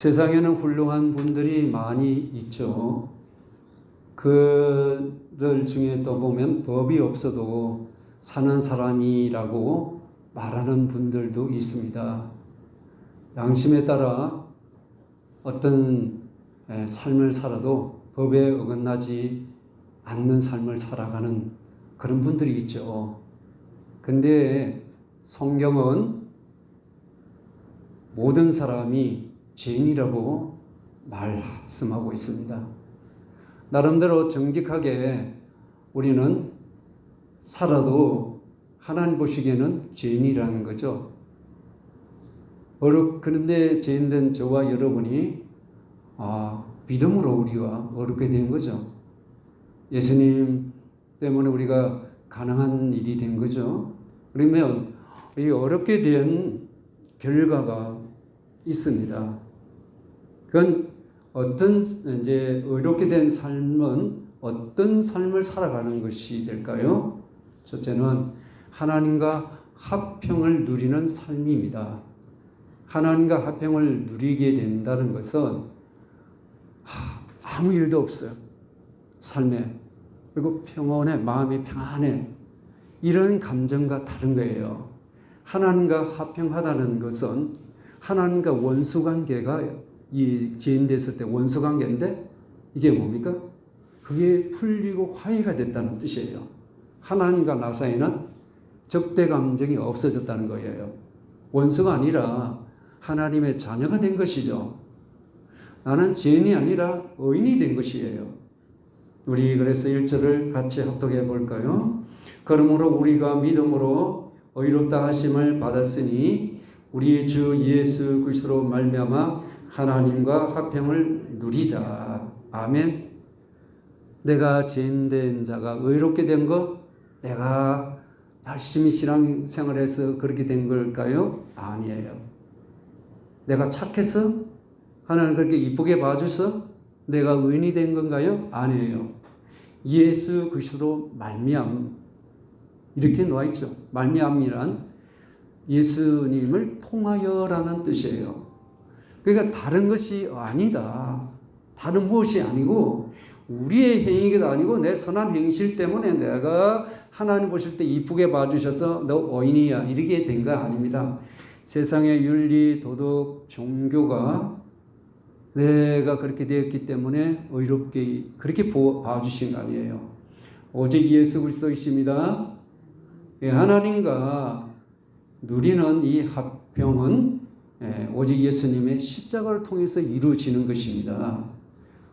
세상에는 훌륭한 분들이 많이 있죠. 그들 중에 또 보면 법이 없어도 사는 사람이라고 말하는 분들도 있습니다. 양심에 따라 어떤 삶을 살아도 법에 어긋나지 않는 삶을 살아가는 그런 분들이 있죠. 근데 성경은 모든 사람이 죄인이라고 말씀하고 있습니다. 나름대로 정직하게 우리는 살아도 하나님 보시기에는 죄인이라는 거죠. 그런데 죄인된 저와 여러분이 믿음으로 우리가 어렵게 된 거죠. 예수님 때문에 우리가 가능한 일이 된 거죠. 그러면 이 어렵게 된 결과가 있습니다. 그건 어렵게 된 삶은 어떤 삶을 살아가는 것이 될까요? 첫째는 하나님과 화평을 누리는 삶입니다. 하나님과 화평을 누리게 된다는 것은 아무 일도 없어요. 삶에. 그리고 평온해, 마음이 평안해. 이런 감정과 다른 거예요. 하나님과 화평하다는 것은 하나님과 원수관계가 이 죄인 됐을 때 원수관계인데 이게 뭡니까? 그게 풀리고 화해가 됐다는 뜻이에요. 하나님과 나 사이는 적대 감정이 없어졌다는 거예요. 원수가 아니라 하나님의 자녀가 된 것이죠. 나는 죄인이 아니라 의인이 된 것이에요. 우리 그래서 1절을 같이 합독해 볼까요? 그러므로 우리가 믿음으로 의롭다 하심을 받았으니 우리 주 예수 그리스도로 말미암아 하나님과 화평을 누리자. 아멘. 내가 죄인된 자가 의롭게 된 거, 내가 열심히 신앙생활해서 그렇게 된 걸까요? 아니에요. 내가 착해서 하나님 그렇게 이쁘게 봐줘서 내가 의인이 된 건가요? 아니에요. 예수 그리스도로 말미암 이렇게 놓아 있죠. 말미암이란 예수님을 통하여라는 뜻이에요. 그러니까 다른 것이 아니다. 다른 무엇이 아니고 우리의 행위가 아니고 내 선한 행실 때문에 내가 하나님 보실 때 이쁘게 봐주셔서 너 의인이야 이렇게 된 거 아닙니다. 세상의 윤리, 도덕, 종교가 내가 그렇게 되었기 때문에 의롭게 그렇게 봐주신 거 아니에요. 오직 예수 그리스도이십니다. 하나님과 누리는 이 화평은 오직 예수님의 십자가를 통해서 이루어지는 것입니다.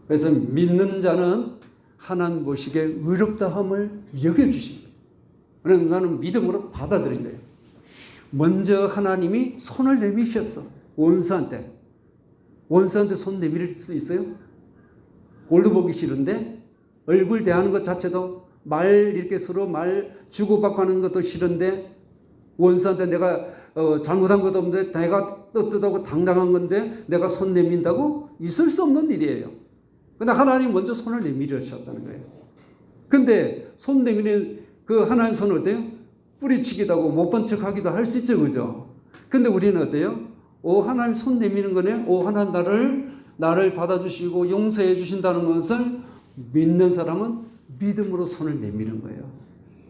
그래서 믿는 자는 하나님 보시기에 의롭다함을 여겨주신 거예요. 그래서 나는 믿음으로 받아들인 거예요. 먼저 하나님이 손을 내미셨어. 원수한테 손 내밀 수 있어요? 꼴도 보기 싫은데 얼굴 대하는 것 자체도 이렇게 서로 말 주고받고 하는 것도 싫은데 원수한테 내가 잘못한 것도 없는데 내가 떳떳하고 당당한 건데 내가 손 내민다고? 있을 수 없는 일이에요. 근데 하나님 먼저 손을 내밀으셨다는 거예요. 근데 손 내미는 그 하나님 손은 어때요? 뿌리치기도 하고 못 본 척 하기도 할 수 있죠. 그죠? 근데 우리는 어때요? 하나님 손 내미는 거네? 하나님 나를 받아주시고 용서해 주신다는 것을 믿는 사람은 믿음으로 손을 내미는 거예요.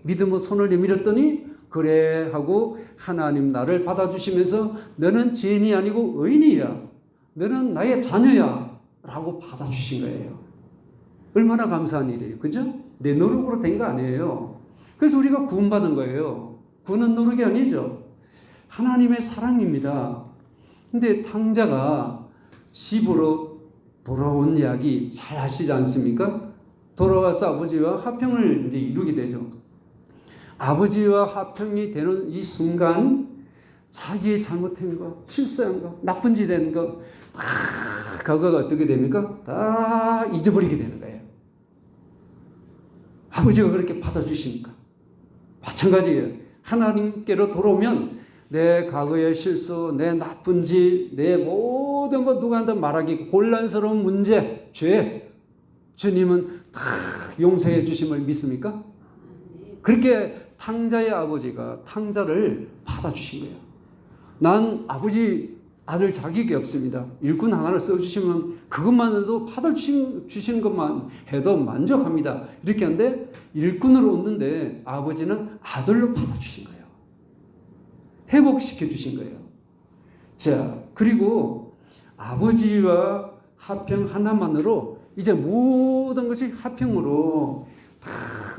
믿음으로 손을 내밀었더니 그래 하고 하나님 나를 받아주시면서 너는 죄인이 아니고 의인이야. 너는 나의 자녀야. 라고 받아주신 거예요. 얼마나 감사한 일이에요. 그죠? 내 노력으로 된 거 아니에요. 그래서 우리가 구원받은 거예요. 구원은 노력이 아니죠. 하나님의 사랑입니다. 근데 탕자가 집으로 돌아온 이야기 잘 아시지 않습니까? 돌아와서 아버지와 화평을 이제 이루게 되죠. 아버지와 화평이 되는 이 순간 자기의 잘못한 거, 실수한 거, 나쁜 짓 한 거 다 그거가 어떻게 됩니까? 다 잊어버리게 되는 거예요. 아버지가 그렇게 받아주시니까. 마찬가지예요. 하나님께로 돌아오면 내 과거의 실수, 내 나쁜 짓, 내 모든 것 누구한테 말하기 곤란스러운 문제, 죄 주님은 다 용서해 주심을 믿습니까? 그렇게 탕자의 아버지가 탕자를 받아주신 거예요. 난 아버지 아들 자격이 없습니다. 일꾼 하나를 써주시면 그것만으로도 파들 주시는 것만 해도 만족합니다. 이렇게 하는데 일꾼으로 얻는데 아버지는 아들로 받아주신 거예요. 회복시켜 주신 거예요. 자, 그리고 아버지와 화평 하나만으로 이제 모든 것이 화평으로 다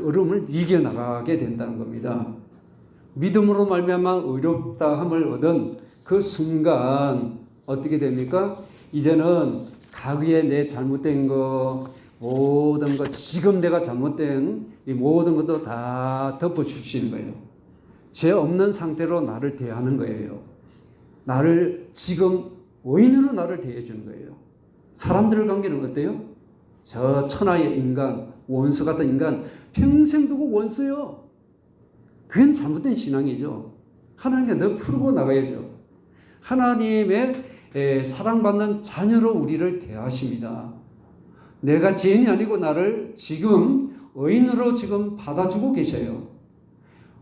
어려움을 이겨나가게 된다는 겁니다. 믿음으로 말미암아 의롭다함을 얻은 그 순간 어떻게 됩니까? 이제는 과거에 내 잘못된 거, 모든 것, 지금 내가 잘못된 이 모든 것도 다 덮어주시는 거예요. 죄 없는 상태로 나를 대하는 거예요. 나를 지금 의인으로 나를 대해주는 거예요. 사람들 관계는 어때요? 저 천하의 인간, 원수 같은 인간 평생 두고 원수요. 그건 잘못된 신앙이죠. 하나님께 더 풀고 나가야죠. 하나님의 사랑받는 자녀로 우리를 대하십니다. 내가 죄인이 아니고 나를 지금 의인으로 지금 받아주고 계셔요.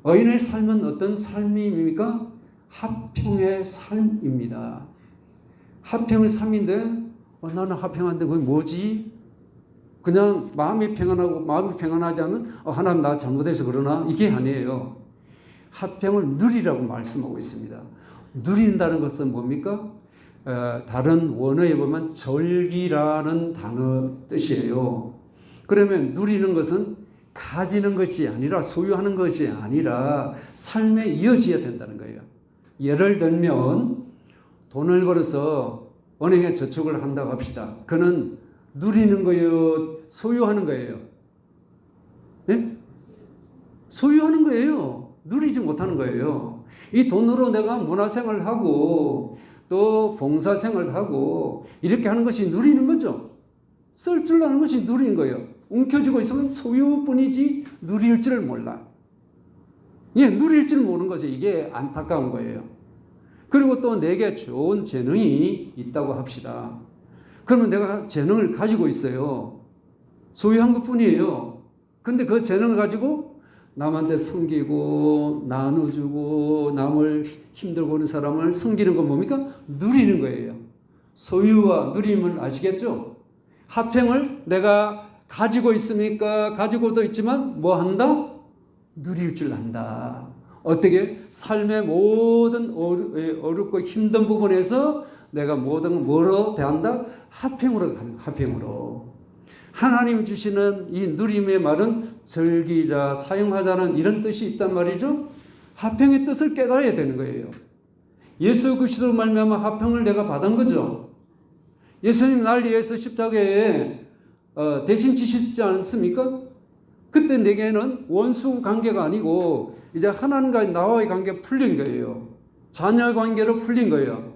의인의 삶은 어떤 삶입니까? 화평의 삶입니다. 화평의 삶인데 나는 화평한데 그게 뭐지? 그냥 마음이 평안하고 마음이 평안하지 않으면 하나님 나 잘못해서 그러나 이게 아니에요. 화평을 누리라고 말씀하고 있습니다. 누린다는 것은 뭡니까? 다른 원어에 보면 절기라는 단어 뜻이에요. 그러면 누리는 것은 가지는 것이 아니라 소유하는 것이 아니라 삶에 이어져야 된다는 거예요. 예를 들면 돈을 벌어서 은행에 저축을 한다고 합시다. 그는 누리는 거예요? 소유하는 거예요? 네? 소유하는 거예요. 누리지 못하는 거예요. 이 돈으로 내가 문화생활을 하고 또 봉사생활을 하고 이렇게 하는 것이 누리는 거죠. 쓸 줄 아는 것이 누리는 거예요. 움켜쥐고 있으면 소유뿐이지 누릴 줄을 몰라. 예, 누릴 줄 모르는 것이 이게 안타까운 거예요. 그리고 또 내게 좋은 재능이 있다고 합시다. 그러면 내가 재능을 가지고 있어요. 소유한 것뿐이에요. 근데 그 재능을 가지고 남한테 섬기고 나눠주고 남을 힘들고 하는 사람을 섬기는 건 뭡니까? 누리는 거예요. 소유와 누림을 아시겠죠? 화평을 내가 가지고 있습니까? 가지고도 있지만 뭐 한다? 누릴 줄 안다. 어떻게? 삶의 모든 어렵고 힘든 부분에서 내가 모든 뭐로 대한다? 화평으로 가는 화평으로. 하나님 주시는 이 누림의 말은 즐기자, 사용하자는 이런 뜻이 있단 말이죠. 화평의 뜻을 깨달아야 되는 거예요. 예수 그리스도로 말미암아 화평을 내가 받은 거죠. 예수님 날 위해서 십자가에 대신 지시지 않습니까? 그때 내게는 원수 관계가 아니고 이제 하나님과 나와의 관계가 풀린 거예요. 자녀 관계로 풀린 거예요.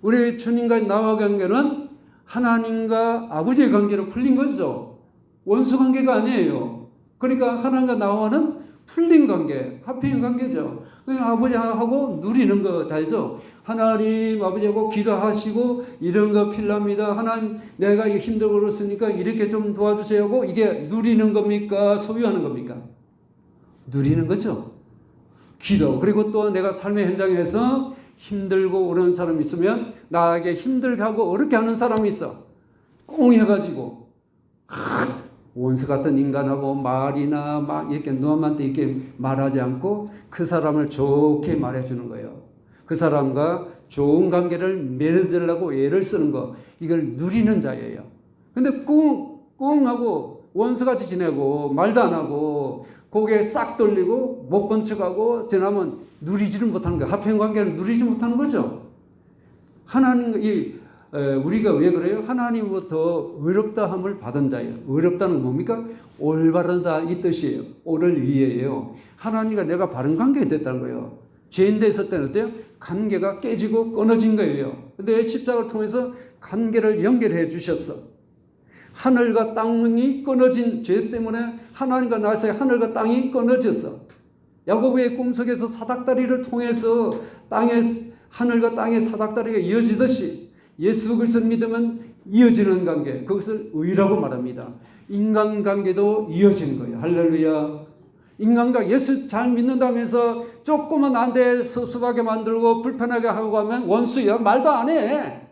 우리 주님과 나와의 관계는 하나님과 아버지의 관계로 풀린 거죠. 원수 관계가 아니에요. 그러니까 하나님과 나와는 풀린 관계, 화평의 관계죠. 아버지하고 누리는 거 다죠. 하나님 아버지하고 기도하시고 이런 거 필요합니다. 하나님 내가 힘들고 그렇으니까 이렇게 좀 도와주세요 하고 이게 누리는 겁니까? 소유하는 겁니까? 누리는 거죠. 기도. 그리고 또 내가 삶의 현장에서 힘들고 그런 사람이 있으면 나에게 힘들게 하고 어렵게 하는 사람이 있어. 꽁해가지고 원수 같은 인간하고 말이나 막 이렇게 너한테 이렇게 말하지 않고 그 사람을 좋게 말해주는 거예요. 그 사람과 좋은 관계를 맺으려고 애를 쓰는 거, 이걸 누리는 자예요. 근데 꽁하고 원수같이 지내고 말도 안 하고 고개 싹 돌리고 못 본 척하고 지나면 누리지를 못하는 거예요. 화평 관계를 누리지 못하는 거죠. 하나님, 우리가 왜 그래요? 하나님부터 의롭다함을 받은 자예요. 의롭다는 건 뭡니까? 올바르다 이 뜻이에요. 옳을 위해예요. 하나님과 내가 바른 관계가 됐다는 거예요. 죄인돼 있을 때는 어때요? 관계가 깨지고 끊어진 거예요. 근데 십자가를 통해서 관계를 연결해 주셨어. 하늘과 땅이 끊어진 죄 때문에 하나님과 나서의 하늘과 땅이 끊어졌어. 야고보의 꿈속에서 사닥다리를 통해서 하늘과 땅의 사닥다리가 이어지듯이 예수 그리스도를 믿으면 이어지는 관계, 그것을 의라고 말합니다. 인간관계도 이어지는 거예요. 할렐루야. 인간과 예수 잘 믿는다면서 조금만 나한테 섭섭하게 만들고 불편하게 하고 하면 원수야. 말도 안 해.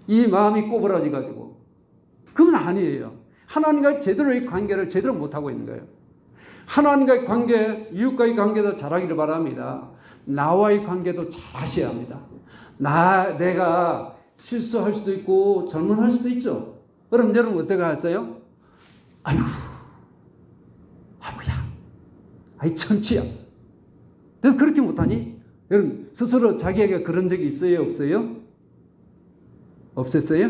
이 마음이 꼬부라지 가지고. 그건 아니에요. 하나님과 제대로의 관계를 제대로 못하고 있는 거예요. 하나님과의 관계, 이웃과의 관계도 잘하기를 바랍니다. 나와의 관계도 잘하셔야 합니다. 내가 실수할 수도 있고 잘못할 수도 있죠. 그럼 여러분 어떻게 하세요? 아이고, 아부야, 아이 천치야. 너 그렇게 못하니? 여러분 스스로 자기에게 그런 적이 있어요, 없어요? 없었어요?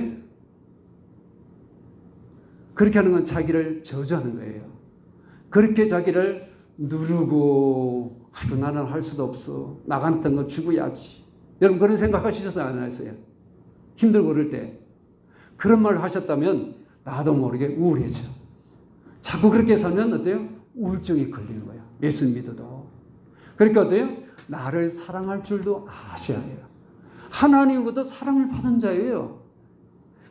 그렇게 하는 건 자기를 저주하는 거예요. 그렇게 자기를 누르고, 아이고 나는 할 수도 없어. 나 같은 건 죽어야지. 여러분 그런 생각하시셨어요, 안 하셨어요? 힘들고 그럴 때 그런 말을 하셨다면 나도 모르게 우울해져. 자꾸 그렇게 살면 어때요? 우울증이 걸리는 거예요. 예수 믿어도. 그러니까 어때요? 나를 사랑할 줄도 아셔야 해요. 하나님부터 사랑을 받은 자예요.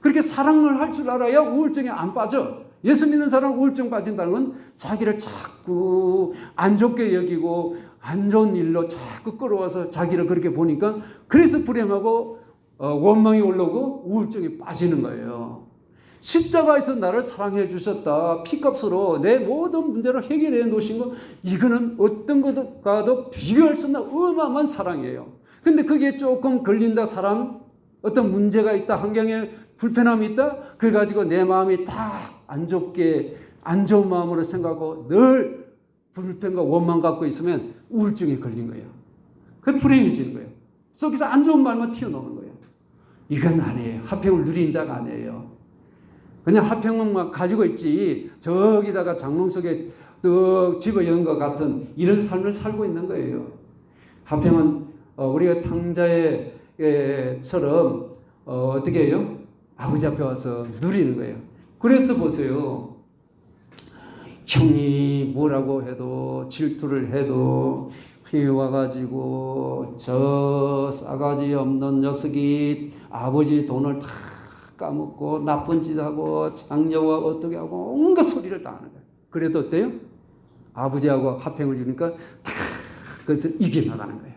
그렇게 사랑을 할 줄 알아야 우울증에 안 빠져. 예수 믿는 사람 우울증 빠진다는 건 자기를 자꾸 안 좋게 여기고 안 좋은 일로 자꾸 끌어와서 자기를 그렇게 보니까 그래서 불행하고 원망이 올라오고 우울증에 빠지는 거예요. 십자가에서 나를 사랑해 주셨다. 피값으로 내 모든 문제를 해결해 놓으신 거, 이거는 어떤 것과도 비교할 수 없는 어마어마한 사랑이에요. 근데 그게 조금 걸린다, 사람, 어떤 문제가 있다, 환경에 불편함이 있다, 그래가지고 내 마음이 다 안 좋게, 안 좋은 마음으로 생각하고 늘 불편과 원망 갖고 있으면 우울증에 걸린 거예요. 그게 불행해지는 거예요. 속에서 안 좋은 말만 튀어나오는 거예요. 이건 아니에요. 화평을 누린 자가 아니에요. 그냥 화평만 가지고 있지 저기다가 장롱 속에 떡 집어넣은 것 같은 이런 삶을 살고 있는 거예요. 화평은 우리가 탕자처럼 어떻게 해요? 아버지 앞에 와서 누리는 거예요. 그래서 보세요. 형이 뭐라고 해도 질투를 해도 와가지고 저 싸가지 없는 녀석이 아버지 돈을 다 까먹고 나쁜 짓 하고 장녀와 어떻게 하고 온갖 소리를 다 하는 거예요. 그래도 어때요? 아버지하고 화평을 이루니까 다 그것을 이겨나가는 거예요.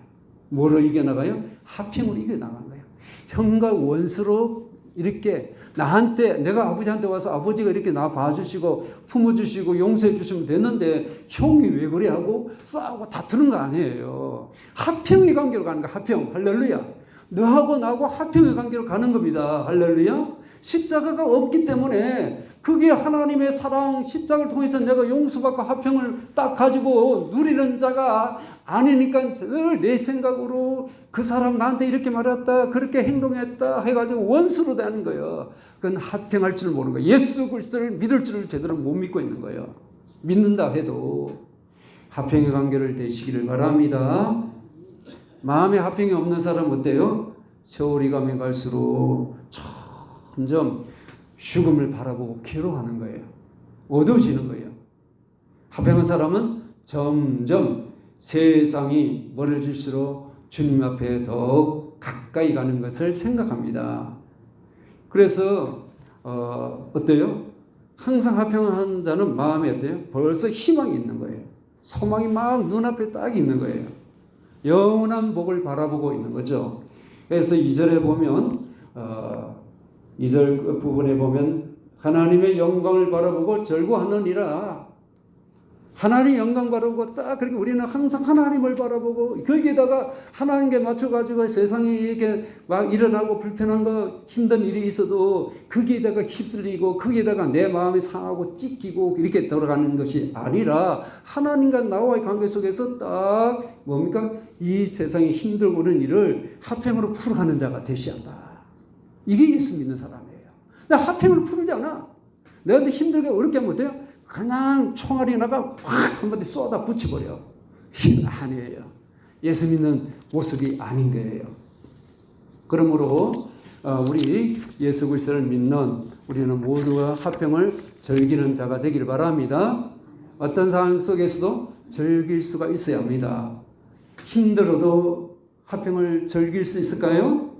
뭐를 이겨나가요? 화평을 이겨나가는 거예요. 형과 원수로 이렇게 나한테, 내가 아버지한테 와서 아버지가 이렇게 나 봐주시고 품어주시고 용서해 주시면 되는데 형이 왜 그래 하고 싸우고 다투는 거 아니에요. 화평의 관계로 가는 거야. 화평. 할렐루야. 너하고 나하고 화평의 관계로 가는 겁니다. 할렐루야. 십자가가 없기 때문에 그게 하나님의 사랑, 십자가를 통해서 내가 용서받고 화평을 딱 가지고 누리는 자가 아니니까 늘 내 생각으로 그 사람 나한테 이렇게 말했다, 그렇게 행동했다 해가지고 원수로 되는 거예요. 그건 화평할 줄 모르는 거예요. 예수 그리스도를 믿을 줄을 제대로 못 믿고 있는 거예요. 믿는다 해도. 화평의 관계를 되시기를 바랍니다. 마음에 화평이 없는 사람 어때요? 세월이 가면 갈수록 점점 죽음을 바라보고 괴로워하는 거예요. 어두워지는 거예요. 화평한 사람은 점점 세상이 멀어질수록 주님 앞에 더욱 가까이 가는 것을 생각합니다. 그래서 어때요? 항상 화평한 자는 마음에 어때요? 벌써 희망이 있는 거예요. 소망이 막 눈앞에 딱 있는 거예요. 영원한 복을 바라보고 있는 거죠. 그래서 2절에 보면 2절 부분에 보면 하나님의 영광을 바라보고 절구하느니라. 하나님의 영광 바라보고 딱 그렇게 우리는 항상 하나님을 바라보고 거기에다가 하나님께 맞춰가지고 세상에 이렇게 막 일어나고 불편한 거 힘든 일이 있어도 거기에다가 휩쓸리고 거기에다가 내 마음이 상하고 찢기고 이렇게 돌아가는 것이 아니라 하나님과 나와의 관계 속에서 딱 뭡니까? 이 세상에 힘들고 그런 일을 화평으로 풀어가는 자가 되셔야 한다. 이게 예수 믿는 사람이에요. 나 화평을 풀지 않아. 내가 힘들게 어렵게 하면 어때요? 그냥 총알이 나가 확 한마디 쏟아 붙여버려. 아니에요. 예수 믿는 모습이 아닌 거예요. 그러므로 우리 예수 그리스도를 믿는 우리는 모두가 화평을 즐기는 자가 되기를 바랍니다. 어떤 상황 속에서도 즐길 수가 있어야 합니다. 힘들어도 화평을 즐길 수 있을까요?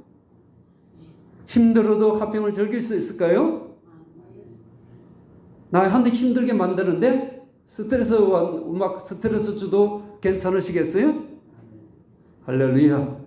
힘들어도 화평을 즐길 수 있을까요? 나한테 힘들게 만드는데 음악 스트레스 주도 괜찮으시겠어요? 할렐루야.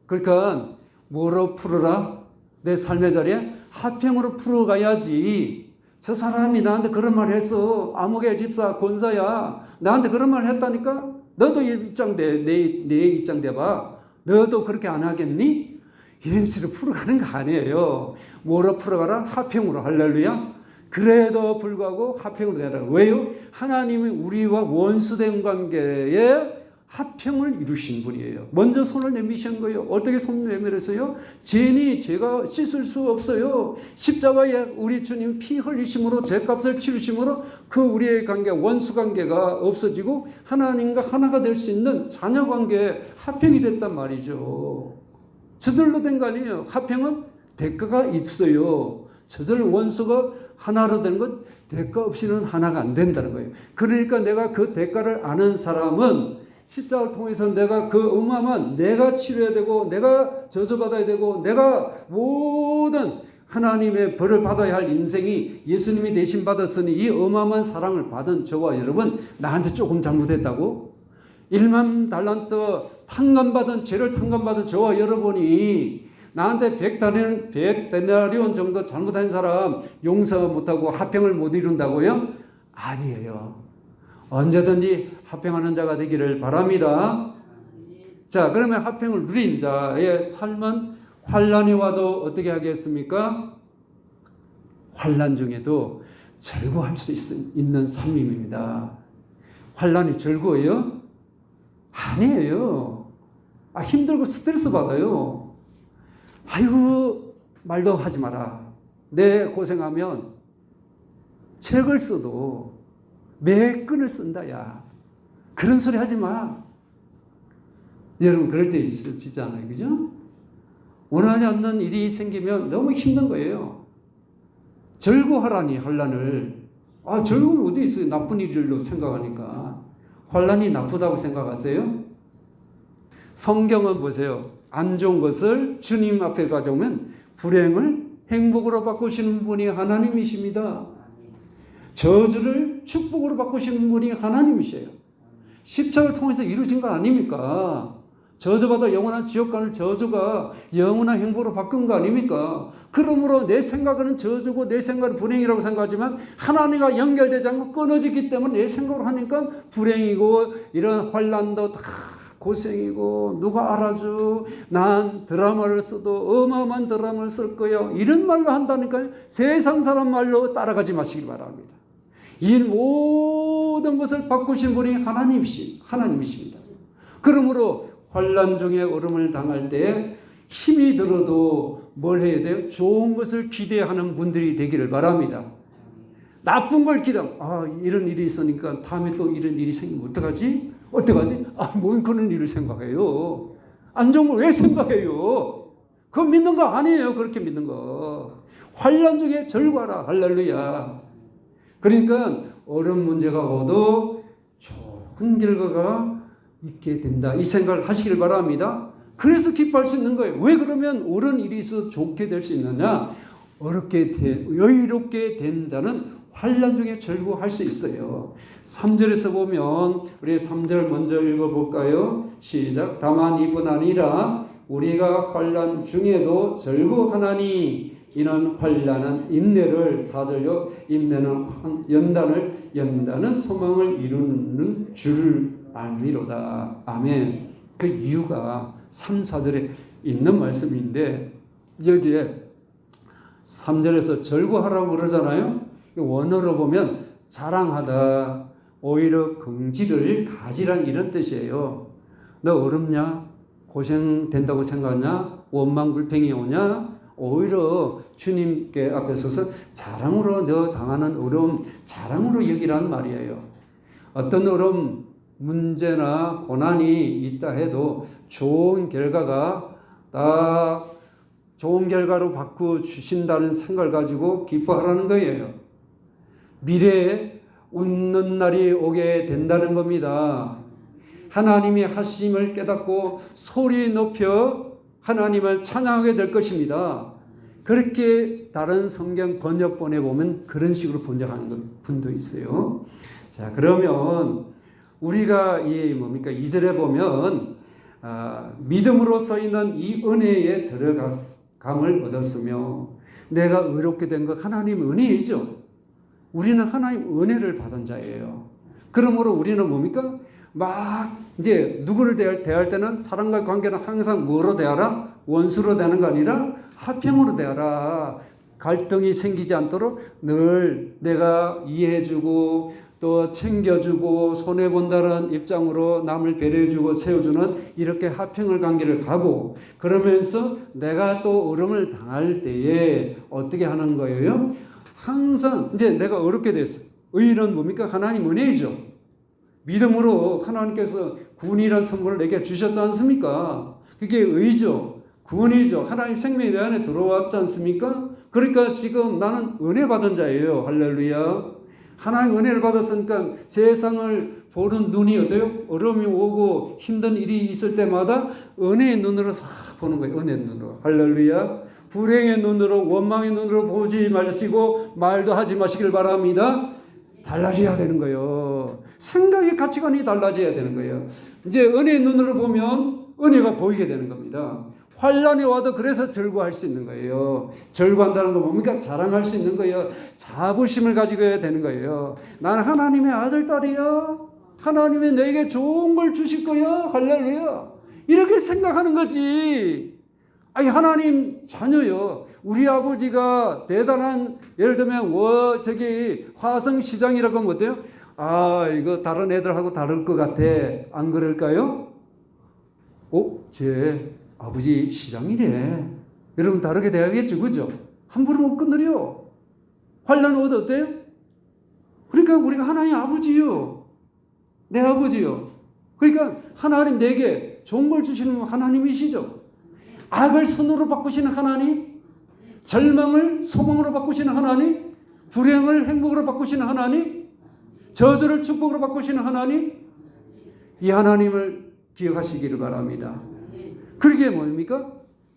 그러니까 뭐로 풀어라? 내 삶의 자리에 화평으로 풀어가야지. 저 사람이 나한테 그런 말 했어. 아무개 집사 권사야. 나한테 그런 말 했다니까? 너도 입장돼. 내 입장 돼봐. 너도 그렇게 안 하겠니? 이런 식으로 풀어가는 거 아니에요. 뭐로 풀어가라? 화평으로. 할렐루야. 그래도 불구하고 화평으로 되라. 왜요? 하나님이 우리와 원수된 관계에 화평을 이루신 분이에요. 먼저 손을 내미신 거예요. 어떻게 손을 내밀었어요? 죄니 제가 씻을 수 없어요. 십자가에 우리 주님 피 흘리심으로 죄값을 치르심으로 그 우리의 관계, 원수 관계가 없어지고 하나님과 하나가 될 수 있는 자녀 관계에 화평이 됐단 말이죠. 저절로 된 거 아니에요. 화평은 대가가 있어요. 저절 원수가 하나로 된 것 대가 없이는 하나가 안 된다는 거예요. 그러니까 내가 그 대가를 아는 사람은 십자가를 통해서 내가 그 어마어마한 내가 치료해야 되고 내가 저주받아야 되고 내가 모든 하나님의 벌을 받아야 할 인생이 예수님이 대신 받았으니 이 어마어마한 사랑을 받은 저와 여러분 나한테 조금 잘못했다고? 1만 달란트 탕감받은 죄를 탕감받은 저와 여러분이 나한테 100데나리온 정도 잘못한 사람 용서 못하고 화평을 못 이룬다고요? 아니에요. 언제든지 화평하는 자가 되기를 바랍니다. 자, 그러면 화평을 누린 자의 삶은 환난이 와도 어떻게 하겠습니까? 환난 중에도 즐거워할 수 있는 삶입니다. 환난이 즐거워요? 아니에요. 힘들고 스트레스 받아요. 아이고 말도 하지 마라. 내 고생하면 책을 써도 매 끈을 쓴다 야. 그런 소리 하지 마. 여러분 그럴 때 있으시잖아요. 그죠? 원하지 않는 일이 생기면 너무 힘든 거예요. 즐거워하라니 환난을. 즐거움이 어디 있어요? 나쁜 일로 생각하니까. 환난이 나쁘다고 생각하세요? 성경은 보세요. 안 좋은 것을 주님 앞에 가져오면 불행을 행복으로 바꾸시는 분이 하나님이십니다. 저주를 축복으로 바꾸시는 분이 하나님이세요. 십자가를 통해서 이루어진 거 아닙니까? 저주받아 영원한 지옥 가는 저주가 영원한 행복으로 바꾼 거 아닙니까? 그러므로 내 생각은 저주고 내 생각은 불행이라고 생각하지만 하나님과 연결되지 않고 끊어지기 때문에 내 생각으로 하니까 불행이고 이런 환난도 다 고생이고 누가 알아줘. 난 드라마를 써도 어마어마한 드라마를 쓸 거야. 이런 말로 한다니까요. 세상 사람 말로 따라가지 마시기 바랍니다. 이 모든 것을 바꾸신 분이 하나님이십니다. 그러므로 환난 중에 어려움을 당할 때 힘이 들어도 뭘 해야 돼요? 좋은 것을 기대하는 분들이 되기를 바랍니다. 나쁜 걸 이런 일이 있으니까 다음에 또 이런 일이 생기면 어떡하지? 뭔 그런 일을 생각해요? 안 좋은 걸 왜 생각해요? 그거 믿는 거 아니에요. 그렇게 믿는 거. 환난 중에 즐거워라. 할렐루야. 그러니까 어려운 문제가 오도 좋은 결과가 있게 된다. 이 생각을 하시길 바랍니다. 그래서 기뻐할 수 있는 거예요. 왜 그러면 옳은 일이 있어 좋게 될 수 있느냐? 여유롭게 된 자는 환난 중에 즐거워할 수 있어요. 3절에서 보면 우리 3절 먼저 읽어볼까요? 시작. 다만 이뿐 아니라 우리가 환난 중에도 즐거워하나니 이는 환난은 인내를 4절요. 인내는 연단은 소망을 이루는 줄을 알미로다. 아멘. 그 이유가 3, 4절에 있는 말씀인데 여기에 3절에서 즐거워하라고 그러잖아요. 원어로 보면 자랑하다, 오히려 긍지를 가지란 이런 뜻이에요. 너 어렵냐? 고생된다고 생각하냐? 원망불평이 오냐? 오히려 주님께 앞에 서서 자랑으로 너 당하는 어려움 자랑으로 여기란 말이에요. 어떤 어려움, 문제나 고난이 있다 해도 좋은 결과가 다 좋은 결과로 바꿔주신다는 생각을 가지고 기뻐하라는 거예요. 미래에 웃는 날이 오게 된다는 겁니다. 하나님이 하심을 깨닫고 소리 높여 하나님을 찬양하게 될 것입니다. 그렇게 다른 성경 번역본에 보면 그런 식으로 번역하는 분도 있어요. 자, 그러면 우리가 이 뭡니까? 2절에 보면 믿음으로 써 있는 이 은혜에 들어감을 얻었으며 내가 의롭게 된 것 하나님 은혜이죠. 우리는 하나님 은혜를 받은 자예요. 그러므로 우리는 뭡니까? 막 이제 누구를 대할 때는 사람과의 관계는 항상 뭐로 대하라? 원수로 대하는 거 아니라 화평으로 대하라. 갈등이 생기지 않도록 늘 내가 이해해주고 또 챙겨주고 손해본다는 입장으로 남을 배려해주고 세워주는 이렇게 화평을 관계를 가고, 그러면서 내가 또 어려움을 당할 때에 어떻게 하는 거예요? 항상 이제 내가 어렵게 됐어요. 의는 뭡니까? 하나님 은혜이죠. 믿음으로 하나님께서 구원이라는 선물을 내게 주셨지 않습니까? 그게 의죠. 구원이죠. 하나님 생명이 내 안에 들어왔지 않습니까? 그러니까 지금 나는 은혜 받은 자예요. 할렐루야. 하나님 은혜를 받았으니까 세상을 보는 눈이 어때요? 어려움이 오고 힘든 일이 있을 때마다 은혜의 눈으로 싹 보는 거예요. 은혜의 눈으로. 할렐루야. 불행의 눈으로, 원망의 눈으로 보지 마시고 말도 하지 마시길 바랍니다. 달라져야 되는 거예요. 생각의 가치관이 달라져야 되는 거예요. 이제 은혜의 눈으로 보면 은혜가 보이게 되는 겁니다. 환란이 와도 그래서 절구할 수 있는 거예요. 절구한다는 건 뭡니까? 자랑할 수 있는 거예요. 자부심을 가지고 해야 되는 거예요. 나는 하나님의 아들, 딸이야. 하나님이 내게 좋은 걸 주실 거야. 할렐루야. 이렇게 생각하는 거지. 아니, 하나님 자녀요. 우리 아버지가 대단한, 예를 들면 화성 시장이라고 하면 어때요? 이거 다른 애들하고 다를 것 같아. 안 그럴까요? 제 아버지 시장이네. 여러분 다르게 돼야겠죠, 그죠? 함부로 못 끊으려. 환란 오도 어때요? 그러니까 우리가 하나님 아버지요. 내 아버지요. 그러니까 하나님 내게 좋은 걸 주시는 하나님이시죠. 악을 선으로 바꾸시는 하나님, 절망을 소망으로 바꾸시는 하나님, 불행을 행복으로 바꾸시는 하나님, 저주를 축복으로 바꾸시는 하나님, 이 하나님을 기억하시기를 바랍니다. 그러게 뭡니까?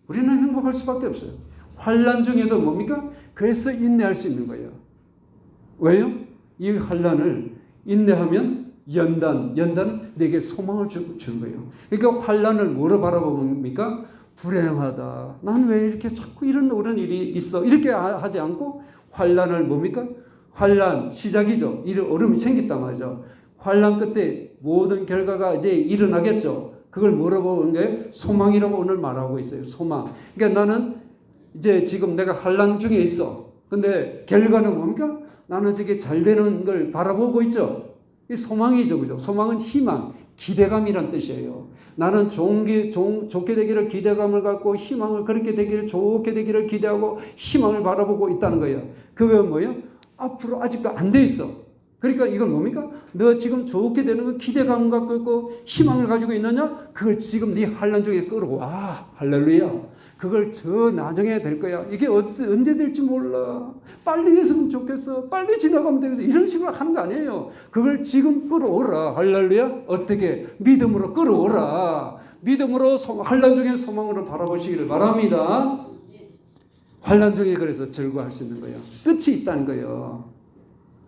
우리는 행복할 수밖에 없어요. 환난 중에도 뭡니까? 그래서 인내할 수 있는 거예요. 왜요? 이 환난을 인내하면 연단은 내게 소망을 주는 거예요. 그러니까 환난을 뭐로 바라봅니까? 불행하다. 난 왜 이렇게 자꾸 이런 일이 있어? 이렇게 하지 않고 환난을 뭡니까? 환난 시작이죠. 이런 어려움이 생겼단 말이죠. 환난 끝에 모든 결과가 이제 일어나겠죠. 그걸 뭐라고 보는 거예요? 소망이라고 오늘 말하고 있어요. 소망. 그러니까 나는 이제 지금 내가 환난 중에 있어. 근데 결과는 뭡니까? 나는 저게 잘 되는 걸 바라보고 있죠. 이 소망이죠. 그죠? 소망은 희망, 기대감이란 뜻이에요. 나는 좋게 되기를 기대감을 갖고 희망을 그렇게 되기를 좋게 되기를 기대하고 희망을 바라보고 있다는 거예요. 그건 뭐예요? 앞으로 아직도 안 돼 있어. 그러니까 이건 뭡니까? 너 지금 좋게 되는 거 기대감 갖고 있고 희망을 가지고 있느냐? 그걸 지금 네 환난 중에 끌어와. 할렐루야. 그걸 저 나중에 될 거야. 이게 언제 될지 몰라. 빨리 했으면 좋겠어. 빨리 지나가면 되겠어. 이런 식으로 하는 거 아니에요. 그걸 지금 끌어오라. 할렐루야. 어떻게? 믿음으로 끌어오라. 믿음으로 환난 중에 소망으로 바라보시기를 바랍니다. 환난 중에 그래서 절구할 수 있는 거예요. 끝이 있다는 거예요.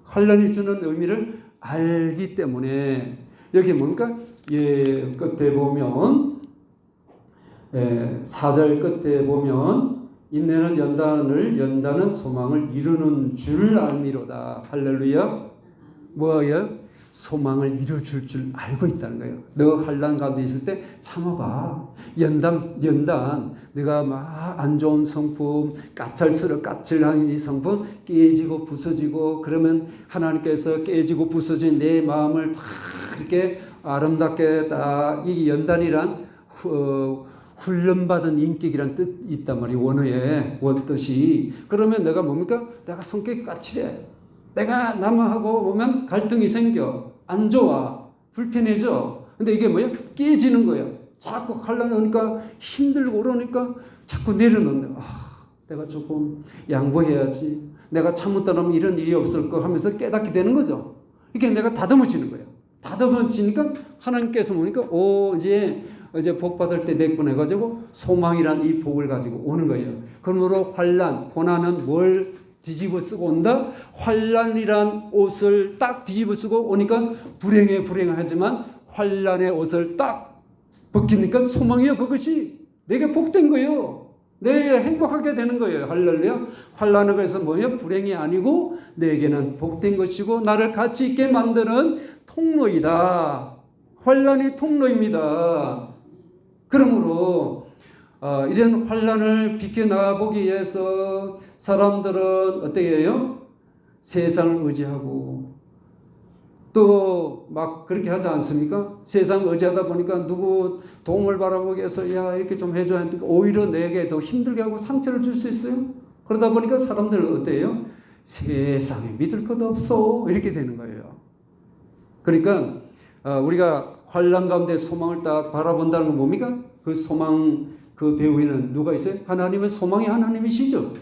환난이 주는 의미를 알기 때문에 여기 뭡니까? 끝에 보면 4절 끝에 보면 인내는 연단은 소망을 이루는 줄 알미로다. 할렐루야. 뭐예요? 소망을 이루어줄 줄 알고 있다는 거예요. 너 환난 가운데 있을 때 참아봐. 연단 네가 막 안 좋은 성품, 까칠한 이 성품 깨지고 부서지고, 그러면 하나님께서 깨지고 부서진 내 마음을 다 이렇게 아름답게 다, 이 연단이란 훈련받은 인격이란 뜻이 있단 말이에요. 원어에 원뜻이. 그러면 내가 뭡니까? 내가 성격이 까칠해. 내가 남하고 보면 갈등이 생겨. 안 좋아. 불편해져. 근데 이게 뭐야? 깨지는 거야. 자꾸 하려니까 힘들고 그러니까 자꾸 내려놓는 거야. 내가 조금 양보해야지. 내가 참았다면 이런 일이 없을 거 하면서 깨닫게 되는 거죠. 이게 내가 다듬어지는 거예요. 다듬어지니까 하나님께서 보니까 이제 복 받을 때 됐구나 해가지고 소망이란 이 복을 가지고 오는 거예요. 그러므로 환난, 고난은 뭘 뒤집어 쓰고 온다. 환난이란 옷을 딱 뒤집어 쓰고 오니까 불행해 불행하지만 환난의 옷을 딱 벗기니까 소망이요. 그것이 내게 복된 거예요. 내게 행복하게 되는 거예요. 할렐루야. 환난은 그래서 뭐예요? 불행이 아니고 내게는 복된 것이고 나를 가치 있게 만드는 통로이다. 환난이 통로입니다. 그러므로 이런 환난을 비켜나보기 위해서 사람들은 어떻게 해요? 세상을 의지하고 또 막 그렇게 하지 않습니까? 세상을 의지하다 보니까 누구 도움을 바라보기 위해서 야 이렇게 좀 해줘야 하니까 오히려 내게 더 힘들게 하고 상처를 줄 수 있어요. 그러다 보니까 사람들은 어때요? 세상에 믿을 것 없어 이렇게 되는 거예요. 그러니까 우리가 환난 가운데 소망을 딱 바라본다는 건 뭡니까? 그 소망 그 배후에는 누가 있어요? 하나님의 소망이 하나님이시죠.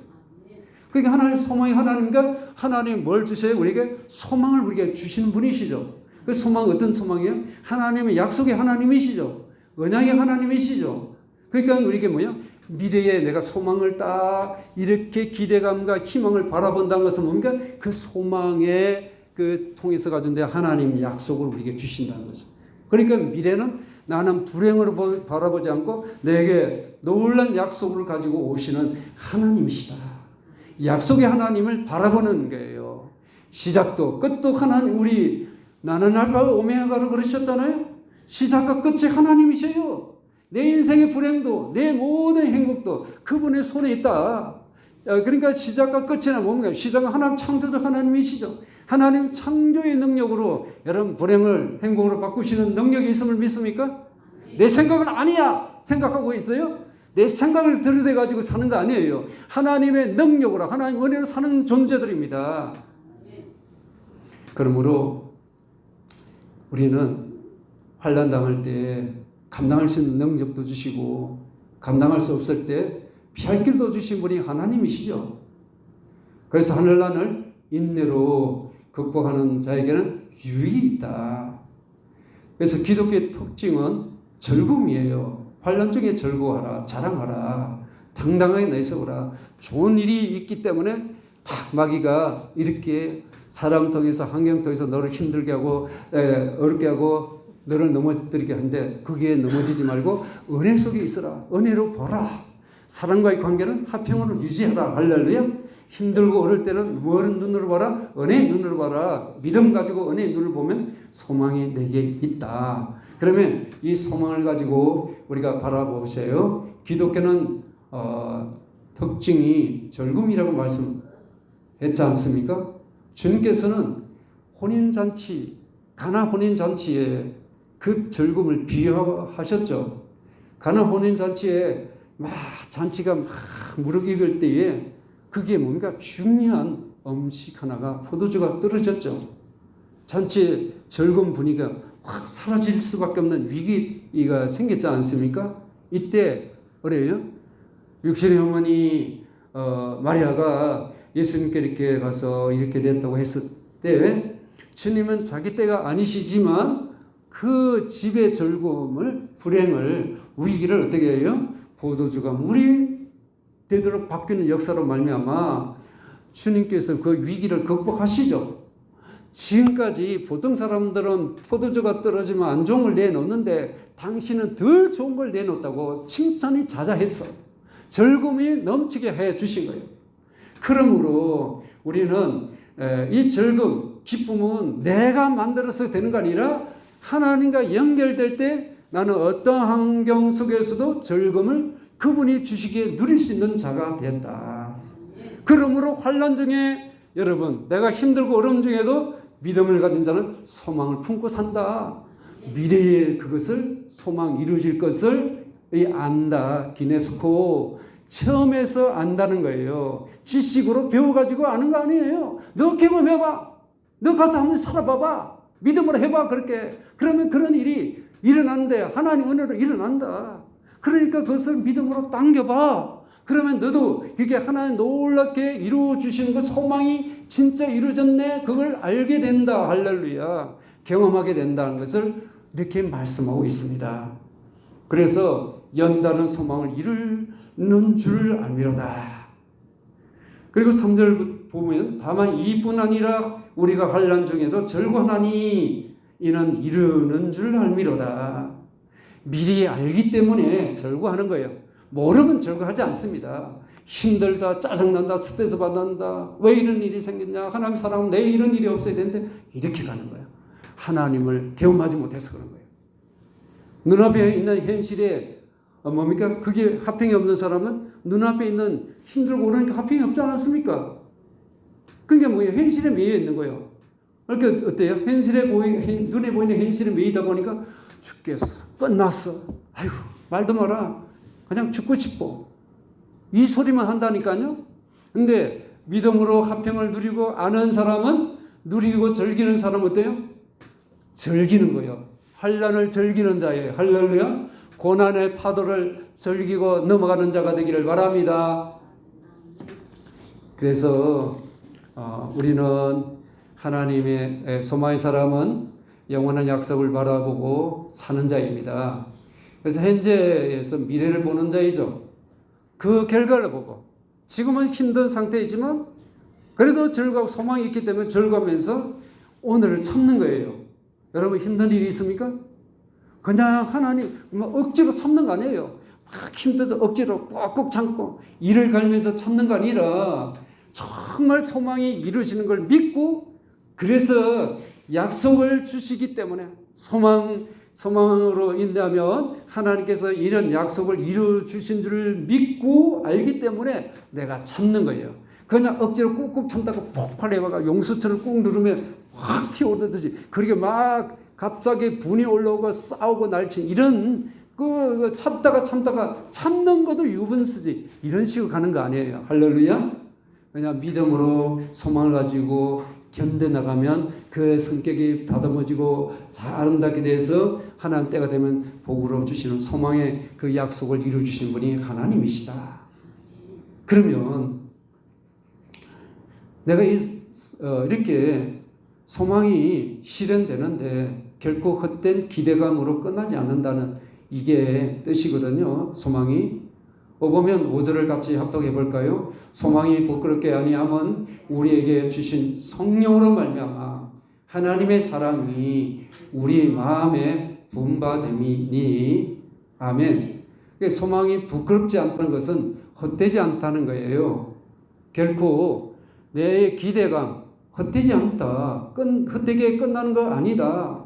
그러니까 하나님의 소망이 하나님이니까 하나님이 뭘 주셔요? 우리에게 소망을 우리에게 주시는 분이시죠. 그 소망 어떤 소망이에요? 하나님의 약속의 하나님이시죠. 언약의 하나님이시죠. 그러니까 우리에게 뭐야? 미래에 내가 소망을 딱 이렇게 기대감과 희망을 바라본다는 것은 뭡니까? 그 소망에 그 통해서 가진 데 하나님 약속을 우리에게 주신다는 거죠. 그러니까 미래는 나는 불행으로 바라보지 않고 내게 놀란 약속을 가지고 오시는 하나님이시다. 약속의 하나님을 바라보는 거예요. 시작도 끝도 하나님, 나는 알파 오메가로 그러셨잖아요. 시작과 끝이 하나님이세요. 내 인생의 불행도 내 모든 행복도 그분의 손에 있다. 그러니까 시작과 끝이나 뭡니까? 시작은 하나님 창조적 하나님이시죠. 하나님 창조의 능력으로 여러분 불행을 행복으로 바꾸시는 능력이 있음을 믿습니까? 내 생각은 아니야 생각하고 있어요? 내 생각을 들여대가지고 사는 거 아니에요. 하나님의 능력으로 하나님 은혜로 사는 존재들입니다. 그러므로 우리는 환난 당할 때 감당할 수 있는 능력도 주시고 감당할 수 없을 때 피할 길도 주신 분이 하나님이시죠. 그래서 환난을 인내로 극복하는 자에게는 유익이 있다. 그래서 기독교의 특징은 즐거움이에요. 환난 중에 즐거워하라, 자랑하라, 당당하게 내세우라. 좋은 일이 있기 때문에 딱 마귀가 이렇게 사람 통해서 환경 통해서 너를 힘들게 하고 어렵게 하고 너를 넘어뜨리게 하는데 거기에 넘어지지 말고 은혜 속에 있어라. 은혜로 보라. 사람과의 관계는 화평으로 유지하라. 할렐루야. 힘들고 어릴 때는 뭐를 눈으로 봐라? 은혜의 눈으로 봐라. 믿음 가지고 은혜의 눈을 보면 소망이 내게 있다. 그러면 이 소망을 가지고 우리가 바라보세요. 기독교는 특징이 즐거움이라고 말씀했지 않습니까? 주님께서는 혼인잔치, 가나 혼인잔치에 그 즐거움을 비유하셨죠. 가나 혼인잔치에 막 잔치가 막 무르익을 때에 그게 뭡니까? 중요한 음식 하나가 포도주가 떨어졌죠. 잔치의 즐거운 분위기가 확 사라질 수밖에 없는 위기가 생겼지 않습니까? 이때 그래요. 육신의 어머니 마리아가 예수님께 이렇게 가서 이렇게 됐다고 했을 때 주님은 자기 때가 아니시지만 그 집의 즐거움을 불행을 위기를 어떻게 해요? 포도주가 물이 되도록 바뀌는 역사로 말미암아 주님께서 그 위기를 극복하시죠. 지금까지 보통 사람들은 포도주가 떨어지면 안 좋은 걸 내놓는데 당신은 더 좋은 걸 내놓았다고 칭찬이 자자했어. 즐거움이 넘치게 해 주신 거예요. 그러므로 우리는 이 즐거움, 기쁨은 내가 만들어서 되는 거 아니라 하나님과 연결될 때 나는 어떤 환경 속에서도 즐거움을 그분이 주시기에 누릴 수 있는 자가 됐다. 그러므로 환난 중에 여러분 내가 힘들고 어려움 중에도 믿음을 가진 자는 소망을 품고 산다. 미래에 그것을 소망 이루어질 것을 안다. 기네스코 처음에서 안다는 거예요. 지식으로 배워가지고 아는 거 아니에요. 너 경험해봐. 너 가서 한번 살아봐봐. 믿음으로 해봐. 그렇게. 그러면 그런 일이 일어나는데 하나님 은혜로 일어난다. 그러니까 그것을 믿음으로 당겨봐. 그러면 너도 그게 하나님 놀랍게 이루어주시는 그 소망이 진짜 이루어졌네. 그걸 알게 된다. 할렐루야. 경험하게 된다는 것을 이렇게 말씀하고 있습니다. 그래서 연다는 소망을 이루는 줄 알미로다. 그리고 3절 보면 다만 이뿐 아니라 우리가 환난 중에도 절권하니 이는 이르는 줄 알미로다. 미리 알기 때문에 절구하는 거예요. 모르면 절구하지 않습니다. 힘들다, 짜증난다, 스트레스 받는다, 왜 이런 일이 생겼냐, 하나님 사랑하면 내 이런 일이 없어야 되는데 이렇게 가는 거예요. 하나님을 경험하지 못해서 그런 거예요. 눈앞에 있는 현실에 뭡니까? 그게 화평이 없는 사람은 눈앞에 있는 힘들고 그러니까 화평이 없지 않았습니까? 그게 뭐예요? 현실에 매여 있는 거예요. 그러니까 어때요? 눈에 보이는 현실에 매이다 보니까 죽겠어, 끝났어, 아이고 말도 마라, 그냥 죽고 싶어, 이 소리만 한다니까요. 근데 믿음으로 화평을 누리고 아는 사람은 누리고 즐기는 사람은 어때요? 즐기는 거예요. 환난을 즐기는 자예요. 할렐루야. 고난의 파도를 즐기고 넘어가는 자가 되기를 바랍니다. 그래서 우리는 하나님의 소망의 사람은 영원한 약속을 바라보고 사는 자입니다. 그래서 현재에서 미래를 보는 자이죠. 그 결과를 보고 지금은 힘든 상태이지만 그래도 즐거워 소망이 있기 때문에 즐거우면서 오늘을 참는 거예요. 여러분 힘든 일이 있습니까? 그냥 하나님 억지로 참는 거 아니에요. 막 힘들어도 억지로 꾹꾹 참고 이를 갈면서 참는 거 아니라 정말 소망이 이루어지는 걸 믿고 그래서 약속을 주시기 때문에 소망으로 인하면 하나님께서 이런 약속을 이루어 주신 줄을 믿고 알기 때문에 내가 참는 거예요. 그냥 억지로 꾹꾹 참다가 폭발해봐가 용수철을 꾹 누르면 확 튀어오르듯이 그렇게 막 갑자기 분이 올라오고 싸우고 날친 이런 참다가 참는 것도 유분수지 이런 식으로 가는 거 아니에요. 할렐루야. 그냥 믿음으로 소망을 가지고 견뎌나가면 그 성격이 다듬어지고 잘 아름답게 돼서 하나님 때가 되면 복으로 주시는 소망의 그 약속을 이루어 주시는 분이 하나님이시다. 그러면 내가 이렇게 소망이 실현되는데 결코 헛된 기대감으로 끝나지 않는다는 이게 뜻이거든요. 소망이. 보면 5절을 같이 합독해 볼까요? 소망이 부끄럽게 아니함은 우리에게 주신 성령으로 말미암아 하나님의 사랑이 우리 마음에 분바됨이니 아멘. 소망이 부끄럽지 않다는 것은 헛되지 않다는 거예요. 결코 내 기대감 헛되지 않다. 헛되게 끝나는 거 아니다.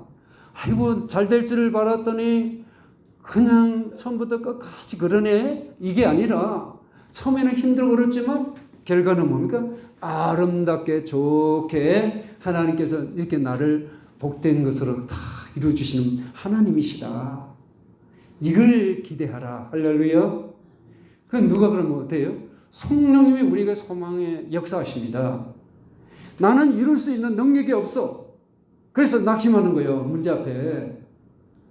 아이고 잘 될 줄을 바랐더니 그냥 처음부터 끝까지 그러네. 이게 아니라 처음에는 힘들고 그렇지만 결과는 뭡니까? 아름답게 좋게 하나님께서 이렇게 나를 복된 것으로 다 이루어주시는 하나님이시다. 이걸 기대하라. 할렐루야. 그건 누가 그러면 어때요? 성령님이 우리가 소망에 역사하십니다. 나는 이룰 수 있는 능력이 없어. 그래서 낙심하는 거예요. 문제 앞에.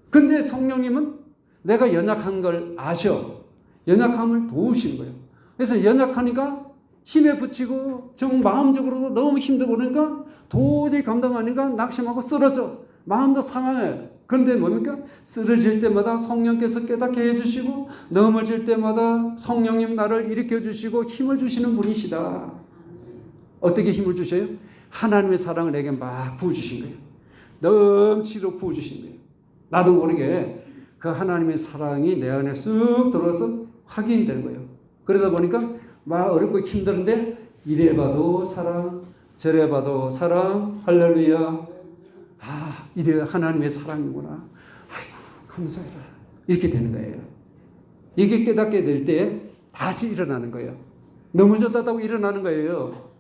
근데 성령님은 내가 연약한 걸 아셔. 연약함을 도우시는 거예요. 그래서 연약하니까 힘에 부치고 정 마음적으로도 너무 힘들고 그러니까 도저히 감당하니까 낙심하고 쓰러져. 마음도 상하해. 그런데 뭡니까? 쓰러질 때마다 성령께서 깨닫게 해주시고 넘어질 때마다 성령님 나를 일으켜 주시고 힘을 주시는 분이시다. 어떻게 힘을 주셔요? 하나님의 사랑을 내게 막 부어주신 거예요. 넘치도록 부어주신 거예요. 나도 모르게 그 하나님의 사랑이 내 안에 쑥 들어와서 확인되는 거예요. 그러다 보니까 막 어렵고 힘든데 이래 봐도 사랑, 저래 봐도 사랑, 할렐루야. 아, 이래 하나님의 사랑이구나. 아이고, 감사해라. 이렇게 되는 거예요. 이게 깨닫게 될 때 다시 일어나는 거예요. 넘어졌다고 일어나는 거예요.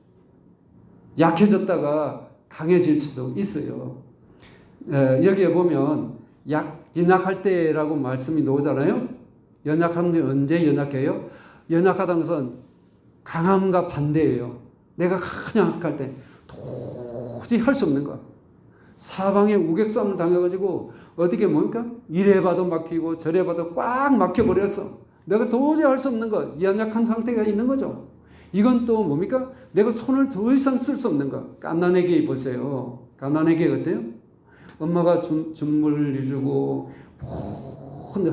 약해졌다가 강해질 수도 있어요. 여기에 보면 연약할 때라고 말씀이 나오잖아요. 연약한데 언제 연약해요? 연약하다는 것은 강함과 반대예요. 내가 그냥 약할 때 도저히 할 수 없는 거. 사방에 우격싸움을 당해가지고 어떻게 뭡니까? 이래 봐도 막히고 저래 봐도 꽉 막혀버렸어. 내가 도저히 할 수 없는 거. 연약한 상태가 있는 거죠. 이건 또 뭡니까? 내가 손을 더 이상 쓸 수 없는 거. 갓난아기 보세요. 갓난아기 어때요? 엄마가 준물을 해주고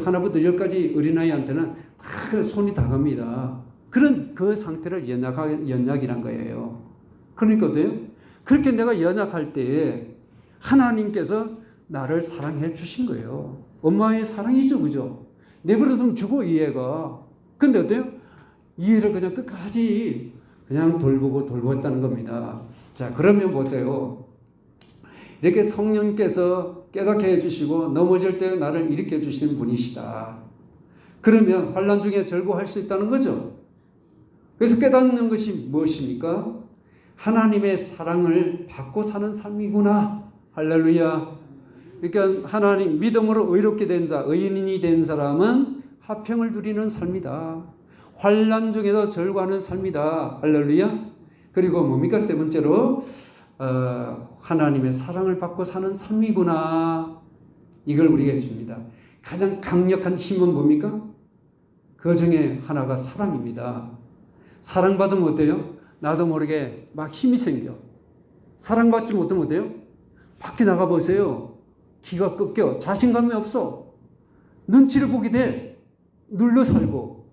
하나부터 10까지 어린아이한테는 다 손이 다 갑니다. 그런 그 상태를 연약이란 거예요. 그러니까 어때요? 그렇게 내가 연약할 때에 하나님께서 나를 사랑해 주신 거예요. 엄마의 사랑이죠, 그죠? 내버려두면 죽어, 이 애가. 근데 어때요? 이 애를 그냥 끝까지 그냥 돌보았다는 겁니다. 자, 그러면 보세요. 이렇게 성령께서 깨닫게 해주시고 넘어질 때 나를 일으켜 주시는 분이시다. 그러면 환난 중에 절구할 수 있다는 거죠. 그래서 깨닫는 것이 무엇입니까? 하나님의 사랑을 받고 사는 삶이구나. 할렐루야. 그러니까 하나님 믿음으로 의롭게 된 자, 의인이 된 사람은 화평을 누리는 삶이다. 환난 중에도 절구하는 삶이다. 할렐루야. 그리고 뭡니까? 세 번째로 하나님의 사랑을 받고 사는 삶이구나. 이걸 우리에게 해줍니다. 가장 강력한 힘은 뭡니까? 그 중에 하나가 사랑입니다. 사랑받으면 어때요? 나도 모르게 막 힘이 생겨. 사랑받지 못하면 어때요? 밖에 나가보세요. 기가 꺾여. 자신감이 없어. 눈치를 보게 돼. 눌러 살고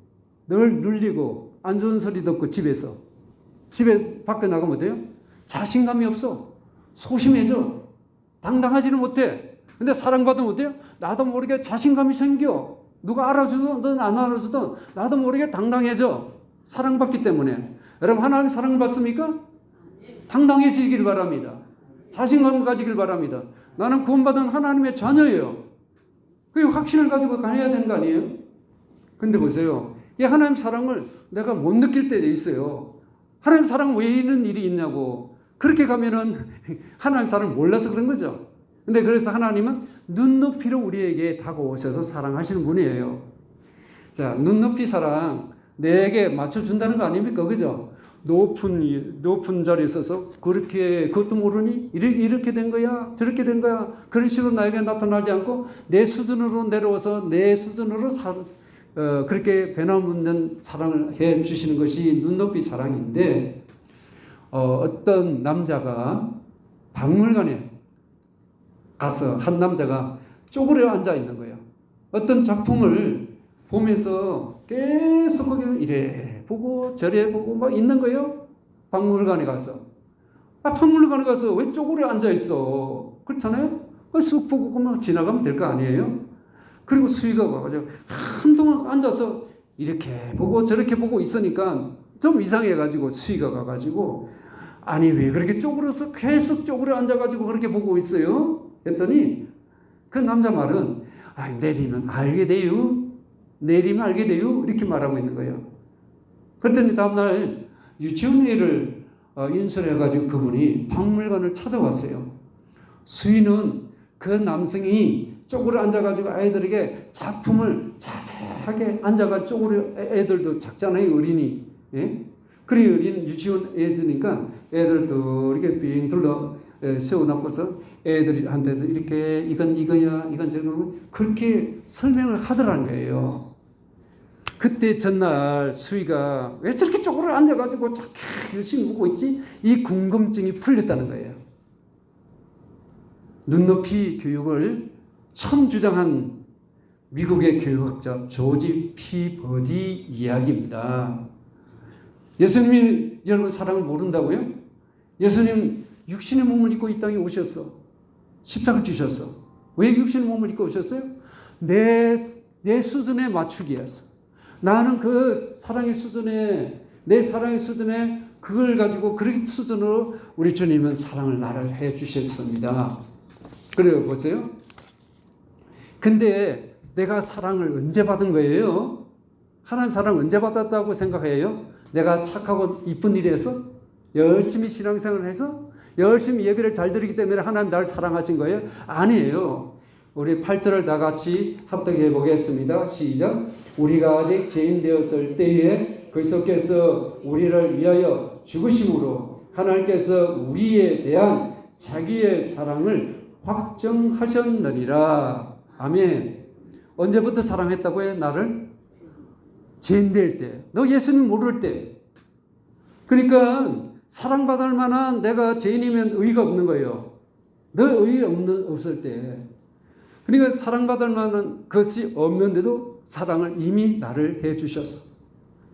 늘 눌리고 안 좋은 소리 듣고 집에 밖에 나가면 어때요? 자신감이 없어. 소심해져. 당당하지는 못해. 근데 사랑받으면 어때요? 나도 모르게 자신감이 생겨. 누가 알아주든 안 알아주든 나도 모르게 당당해져. 사랑받기 때문에. 여러분 하나님 사랑을 받습니까? 당당해지길 바랍니다. 자신감 가지길 바랍니다. 나는 구원받은 하나님의 자녀예요. 그 확신을 가지고 가야 되는 거 아니에요? 근데 보세요. 이 하나님 사랑을 내가 못 느낄 때도 있어요. 하나님 사랑 왜 있는 일이 있냐고. 그렇게 가면은 하나님 사랑을 몰라서 그런 거죠. 근데 그래서 하나님은 눈높이로 우리에게 다가오셔서 사랑하시는 분이에요. 자, 눈높이 사랑 내게 맞춰준다는 거 아닙니까? 그죠? 높은 자리에 서서 그렇게 그것도 모르니? 이렇게 된 거야? 저렇게 된 거야? 그런 식으로 나에게 나타나지 않고 내 수준으로 내려와서 내 수준으로 그렇게 변함없는 사랑을 해 주시는 것이 눈높이 사랑인데 어떤 남자가 박물관에 가서 한 남자가 쪼그려 앉아 있는 거예요. 어떤 작품을 보면서 계속 거기를 이래 보고 저래 보고 막 있는 거예요. 박물관에 가서. 박물관에 가서 왜 쪼그려 앉아 있어? 그렇잖아요? 쑥 보고 그만 지나가면 될 거 아니에요? 그리고 수희가 와가지고 한동안 앉아서 이렇게 보고 저렇게 보고 있으니까 좀 이상해가지고 수희가 가가지고 아니 왜 그렇게 쪼그려서 계속 쪼그려 앉아가지고 그렇게 보고 있어요? 했더니 그 남자 말은 내리면 알게 돼요. 내리면 알게 돼요. 이렇게 말하고 있는 거예요. 그랬더니 다음날 유치원회를 인솔해가지고 그분이 박물관을 찾아왔어요. 수희는 그 남성이 쪼그려 앉아가지고 아이들에게 작품을 자세하게 앉아가지고 쪼그려 애들도 작잖아요. 어린이. 예? 그래 어린 유치원 애들이니까 애들도 이렇게 빙 둘러 세워놓고서 애들한테서 이렇게 이건 이거야 이건 저거 그렇게 설명을 하더라는 거예요. 그때 전날 수희가 왜 저렇게 쪼그려 앉아가지고 열심히 보고 있지? 이 궁금증이 풀렸다는 거예요. 눈높이 교육을 처음 주장한 미국의 교육학자 조지 피버디 이야기입니다. 예수님이 여러분 사랑을 모른다고요? 예수님 육신의 몸을 입고 이 땅에 오셨어. 십자가를 지셨어. 왜 육신의 몸을 입고 오셨어요? 내 수준에 맞추기 위해서. 나는 그 사랑의 수준에 내 사랑의 수준에 그걸 가지고 그렇게 수준으로 우리 주님은 사랑을 나를 해 주셨습니다. 그래요 보세요. 근데 내가 사랑을 언제 받은 거예요? 하나님 사랑 언제 받았다고 생각해요? 내가 착하고 이쁜 일을 해서? 열심히 신앙생활을 해서? 열심히 예배를 잘 드리기 때문에 하나님 나를 사랑하신 거예요? 아니에요. 우리 8절을 다 같이 합독해 보겠습니다. 시작. 우리가 아직 죄인 되었을 때에 그리스도께서 우리를 위하여 죽으심으로 하나님께서 우리에 대한 자기의 사랑을 확정하셨느니라. 아멘. 언제부터 사랑했다고 해? 나를? 죄인 될 때. 너 예수님 모를 때. 그러니까 사랑받을 만한 내가 죄인이면 의의가 없는 거예요. 너 의의 없을 때. 그러니까 사랑받을 만한 것이 없는데도 사랑을 이미 나를 해 주셨어.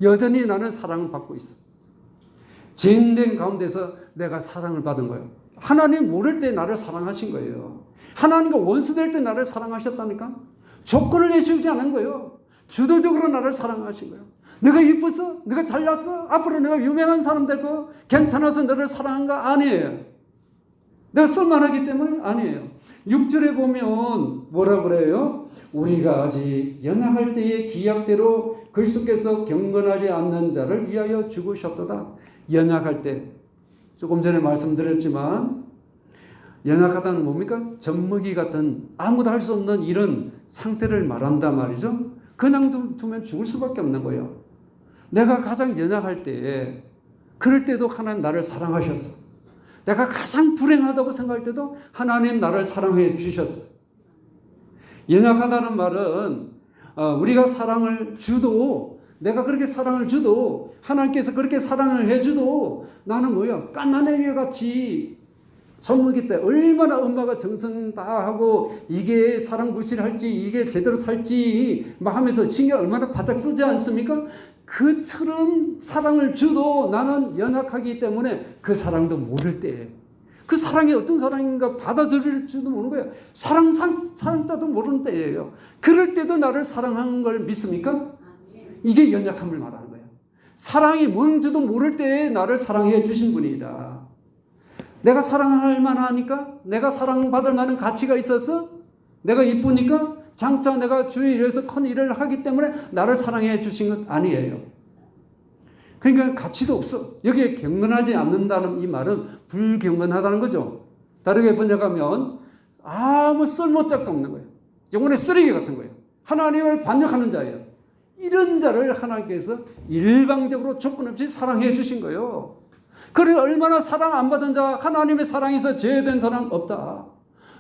여전히 나는 사랑을 받고 있어. 죄인된 가운데서 내가 사랑을 받은 거예요. 하나님 모를 때 나를 사랑하신 거예요. 하나님과 원수될 때 나를 사랑하셨다니까. 조건을 내세우지 않은 거예요. 주도적으로 나를 사랑하신 거예요. 내가 이뻐서? 내가 잘났어? 앞으로 내가 유명한 사람 될 거? 괜찮아서 너를 사랑한가? 아니에요. 내가 쓸만하기 때문에? 아니에요. 6절에 보면 뭐라 그래요? 우리가 아직 연약할 때의 기약대로 그리스도께서 경건하지 않는 자를 위하여 죽으셨도다. 연약할 때. 조금 전에 말씀드렸지만 연약하다는 뭡니까? 젖먹이 같은 아무도 할 수 없는 이런 상태를 말한단 말이죠. 그냥 두면 죽을 수밖에 없는 거예요. 내가 가장 연약할 때에 그럴 때도 하나님 나를 사랑하셨어. 내가 가장 불행하다고 생각할 때도 하나님 나를 사랑해 주셨어. 연약하다는 말은 우리가 사랑을 주도 내가 그렇게 사랑을 주도 하나님께서 그렇게 사랑을 해주도 나는 뭐야? 갓난아기 같이 젖먹이 때 얼마나 엄마가 정성 다 하고 이게 사랑 구실할지 이게 제대로 살지 막 하면서 신경 얼마나 바짝 쓰지 않습니까? 그처럼 사랑을 주도 나는 연약하기 때문에 그 사랑도 모를 때에 그 사랑이 어떤 사랑인가 받아들일 줄도 모르는 거예요. 사랑자도 모르는 때예요. 그럴 때도 나를 사랑하는 걸 믿습니까? 이게 연약함을 말하는 거예요. 사랑이 뭔지도 모를 때에 나를 사랑해 주신 분이다. 내가 사랑할 만하니까? 내가 사랑받을 만한 가치가 있어서? 내가 이쁘니까? 장차 내가 주의 일에서 큰 일을 하기 때문에 나를 사랑해 주신 것 아니에요. 그러니까 가치도 없어. 여기에 경건하지 않는다는 이 말은 불경건하다는 거죠. 다르게 번역하면 아무 쓸모짝도 없는 거예요. 영혼의 쓰레기 같은 거예요. 하나님을 반역하는 자예요. 이런 자를 하나님께서 일방적으로 조건 없이 사랑해 주신 거예요. 그래 얼마나 사랑 안 받은 자 하나님의 사랑에서 제외된 사람 없다.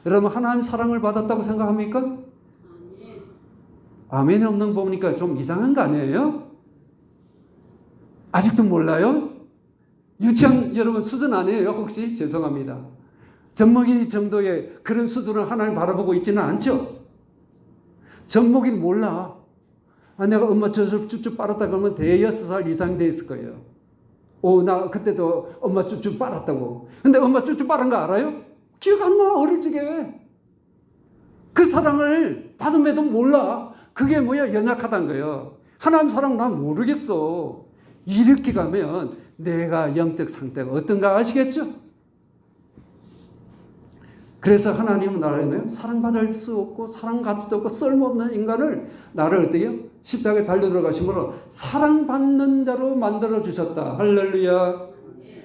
여러분 하나님 사랑을 받았다고 생각합니까? 아멘이 없는 거 보니까 좀 이상한 거 아니에요? 아직도 몰라요? 유치한 여러분 수준 아니에요 혹시? 죄송합니다. 젖먹이 정도의 그런 수준을 하나님 바라보고 있지는 않죠? 젖먹이는 몰라. 내가 엄마 젖을 쭉쭉 빨았다 그러면 대여섯 살 이상 돼 있을 거예요. 나 그때도 엄마 쭈쭈 빨았다고. 근데 엄마 쭈쭈 빨은 거 알아요? 기억 안 나, 어릴 적에. 그 사랑을 받음에도 몰라. 그게 뭐야? 연약하다는 거예요. 하나님 사랑 난 모르겠어. 이렇게 가면 내가 영적 상태가 어떤가 아시겠죠? 그래서 하나님은 나를 사랑받을 수 없고 사랑 가치도 없고 쓸모없는 인간을 나를 어때요? 십자가에 달려 들어가심으로 사랑받는 자로 만들어 주셨다. 할렐루야.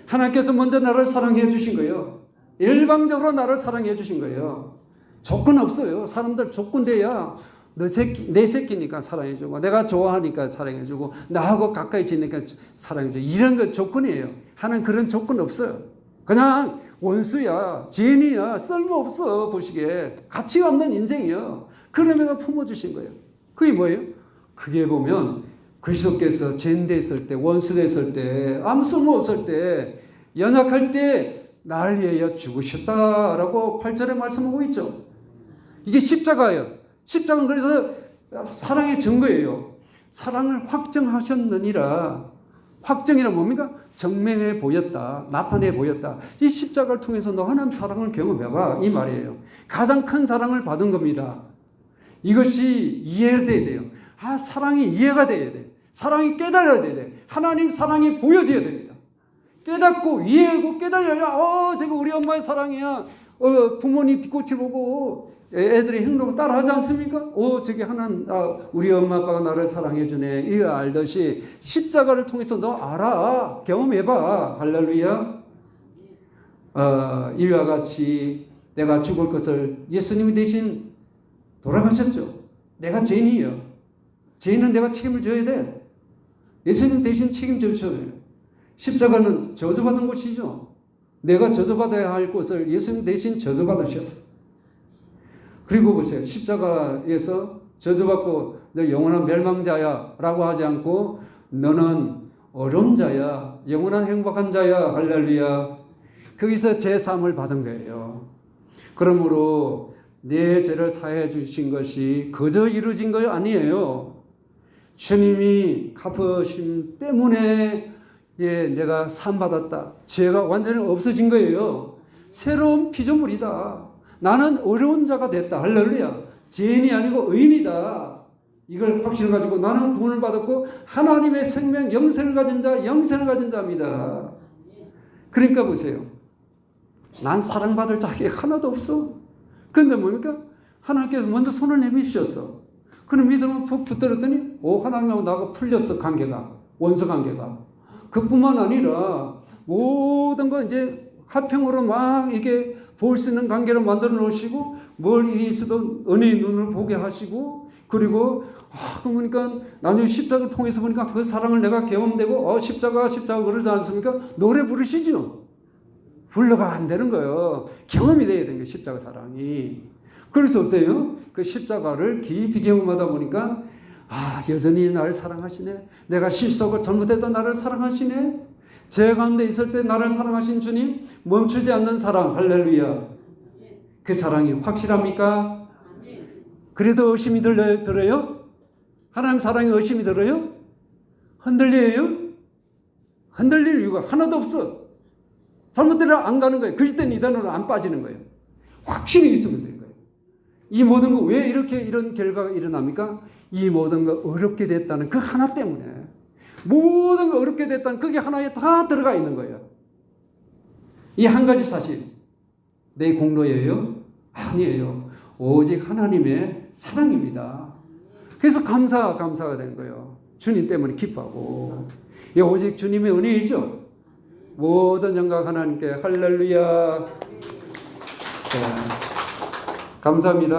하나님께서 먼저 나를 사랑해 주신 거예요. 일방적으로 나를 사랑해 주신 거예요. 조건 없어요. 사람들 조건 돼야 내 새끼니까 사랑해주고 내가 좋아하니까 사랑해주고 나하고 가까이 지니까 사랑해주고 이런 거 조건이에요. 하나님 그런 조건 없어요. 그냥 원수야, 죄인이야, 쓸모없어 보시기에 가치가 없는 인생이야. 그러면서 품어주신 거예요. 그게 뭐예요? 그게 보면 그리스도께서 죄인 됐을 때, 원수 됐을 때, 아무 쓸모없을 때, 연약할 때 날 위하여 죽으셨다라고 8절에 말씀하고 있죠. 이게 십자가예요. 십자가는 그래서 사랑의 증거예요. 사랑을 확정하셨느니라. 확정이란 뭡니까? 증명해 보였다. 나타내 보였다. 이 십자가를 통해서 너 하나님 사랑을 경험해봐. 이 말이에요. 가장 큰 사랑을 받은 겁니다. 이것이 이해돼야 돼요. 사랑이 이해가 돼야 돼. 사랑이 깨달아야 돼. 하나님 사랑이 보여져야 됩니다. 깨닫고 이해하고 깨달아야 저거 우리 엄마의 사랑이야. 부모님 뒤꽃을 보고 애들이 행동을 따라하지 않습니까? 저게 우리 엄마 아빠가 나를 사랑해 주네. 이거 알듯이 십자가를 통해서 너 알아. 경험해봐. 할렐루야. 이와 같이 내가 죽을 것을 예수님이 대신 돌아가셨죠. 내가 죄인이에요. 죄인은 내가 책임을 져야 돼. 예수님 대신 책임져 주셔야 돼요. 십자가는 저주받는 곳이죠. 내가 저주받아야 할 곳을 예수님 대신 저주받으셨어요. 그리고 보세요. 십자가에서 저주받고 너 영원한 멸망자야 라고 하지 않고 너는 어려운 자야, 영원한 행복한 자야. 할렐루야. 거기서 제3을 받은 거예요. 그러므로 내 죄를 사해 주신 것이 그저 이루어진 거 아니에요. 주님이 갚으심 때문에 내가 산 받았다. 죄가 완전히 없어진 거예요. 새로운 피조물이다. 나는 어려운 자가 됐다. 할렐루야. 죄인이 아니고 의인이다. 이걸 확신을 가지고 나는 구원을 받았고 하나님의 생명, 영생을 가진 자, 영생을 가진 자입니다. 그러니까 보세요. 난 사랑받을 자격이 하나도 없어. 근데 뭡니까? 하나님께서 먼저 손을 내미셨어. 그럼 믿음을 푹 붙들었더니 하나님하고 나하고 풀렸어. 관계가. 원수 관계가. 그뿐만 아니라 모든 거 이제 화평으로 막 이게 볼 수 있는 관계로 만들어 놓으시고 뭘 일이 있어도 은혜의 눈을 보게 하시고 그리고 그러니까 나중에 십자가를 통해서 보니까 그 사랑을 내가 경험되고 십자가 그러지 않습니까? 노래 부르시죠. 불러가 안 되는 거예요. 경험이 돼야 되는 거예요. 십자가 사랑이. 그래서 어때요? 그 십자가를 깊이 경험하다 보니까 여전히 나를 사랑하시네. 내가 실수하고 잘못했던 나를 사랑하시네. 죄 가운데 있을 때 나를 사랑하신 주님, 멈추지 않는 사랑, 할렐루야. 그 사랑이 확실합니까? 그래도 의심이 들어요? 하나님 사랑에 의심이 들어요? 흔들려요? 흔들릴 이유가 하나도 없어. 잘못대로 안 가는 거예요. 그럴 땐 이단으로 안 빠지는 거예요. 확신이 있으면 되는 거예요. 이 모든 거 왜 이런 결과가 일어납니까? 이 모든 거 어렵게 됐다는 그 하나 때문에. 모든 거 어렵게 됐다는 그게 하나에 다 들어가 있는 거예요. 이 한 가지 사실. 내 공로예요? 아니에요. 오직 하나님의 사랑입니다. 그래서 감사가 된 거예요. 주님 때문에 기뻐하고. 오직 주님의 은혜이죠. 모든 영광 하나님께 할렐루야. 감사합니다.